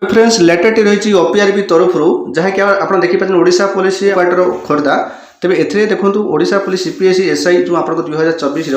Friends लेटरटी रही ओपीआरबी तरफ जहाँकि आप देखिए ओडिशा पुलिस क्वार्टर खोर्धा तेज ए देखो ओडिशा पुलिस सीपीएससी एसआई जो आप 2024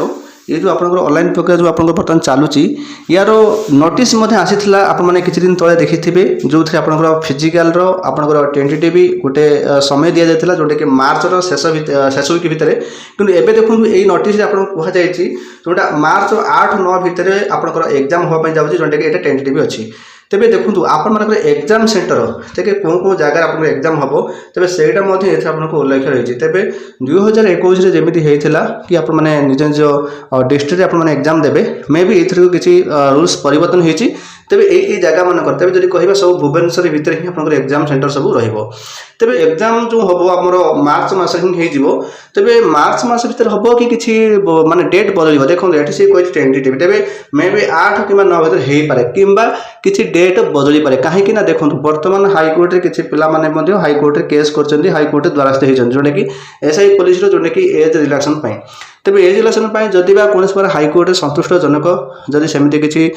ये जो आपंकर ऑनलाइन प्रक्रिया जो आप बर्तमान चलुची यार नोटिस आसीला आपने किसी दिन तले देखिथे जो थे आपंकर फिजिकाल आपंकर टेंटेटिव गोटे समय दि जाता जोटा कि मार्चर शेष वीक भितर कि एवं देखो ये नोटिस आपको कहुई जोटा मार्च 8-9 भितर आपंकर एग्जाम होगापी जाऊँगी जोटा कि टेंटेटिव अच्छी तेरे देखो आपर एग्जाम सेंटर देखिए कौ जगह आप एग्जाम हम तेज से आपको उल्लेख रही तेज 2021 जमी होता कि आप निज निज डिस्ट्रिक्ट आप एग्जाम देवे मे भी ये किसी रूल्स परिवर्तन होती तेज यही जगह मानक तेज जब कह सब भुवनेश्वर भितर ही आप एग्जाम सेंटर सब तेज एग्जाम जो हम आम मार्च मस ही तेज मार्च मस भर हम कि किसी माने डेट बदल देखो ये सी कही टेंटेटिव तेज मे भी 8 कि 9 भर हो पाए कि किसी डेट बदली पारे कहीं देखो बर्तमान हाइकोर्ट किसी पिलाने हाइकोर्ट केस कर हाइकोर्ट द्वारस्थ होती जोटा कि एसआई पुलिस जोटा कि एज रिलैक्शन तेज एज रिलैक्शन जदि कौन प्रकार हाइकोर्ट संतुष्टजनक जदि सेमती किसी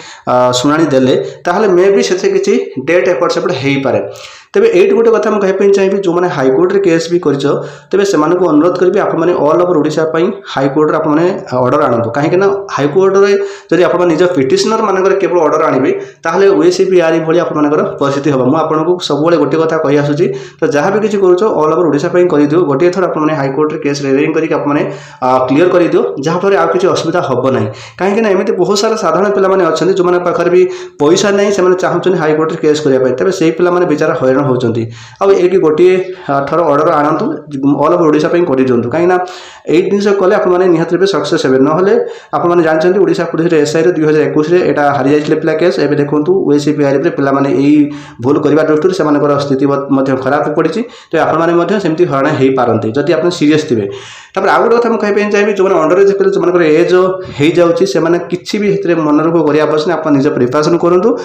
शुणी देले ताहले मे भी से किसी डेट एपट सेपट हो पाए तेज ये गोटे कथा मुझे कहना चाहिए जो मैंने हाइकोर्ट केस भी कर तेज से अनुरोध करी आपने ऑल ओवर ओडिशा हाइकोर्ट आपने ऑर्डर आणतु कहीं हाइकोर्ट जब आप निज पिटिशनर मानक केवल ऑर्डर आने ताहले ओएसीपीआर भाई आपर परिस्थिति हम मुझे सब गोटे कथा कही आसूँ तो जहाँ भी किसी करुच ऑल ओवर ओडिशा करदियो गोटे थर आपने हाइकोर्ट केस रेयरिंग करके आपने क्लीयर करदियो जहाँफल आ किसी असुविधा हम ना कहीं एमती बहुत सारा साधारण पिलाने अच्छा जो मैंने पाखे भी पैसा नहीं से चाहते हाइकोर्ट केस करने तेज से पिलाने बेचारा हईराण होती आई गोटे थर ऑर्डर आणतु ऑल ओवर ओडिशा कर दिंतु कहीं यही जिन कले आपने निहत रूप सक्सेस हे ना आपने जानते ओडिशा पुलिस एसआई 2021 यहाँ हारी जाते पिला केस एवं देखो ओएसीपीआर पे यही भूल करने दृष्टि से स्थिति खराब पड़ी तो आपमती हईराण हो पारती जदि आप सीरीयस थे तापर आउ गोटे कथा मुझे कहना चाहिए जो अंडर एज पिला जो एज हो जाऊँगी से किसी भी मन रोग करने आवश्यक आप निज प्रिपरेशन करूँ।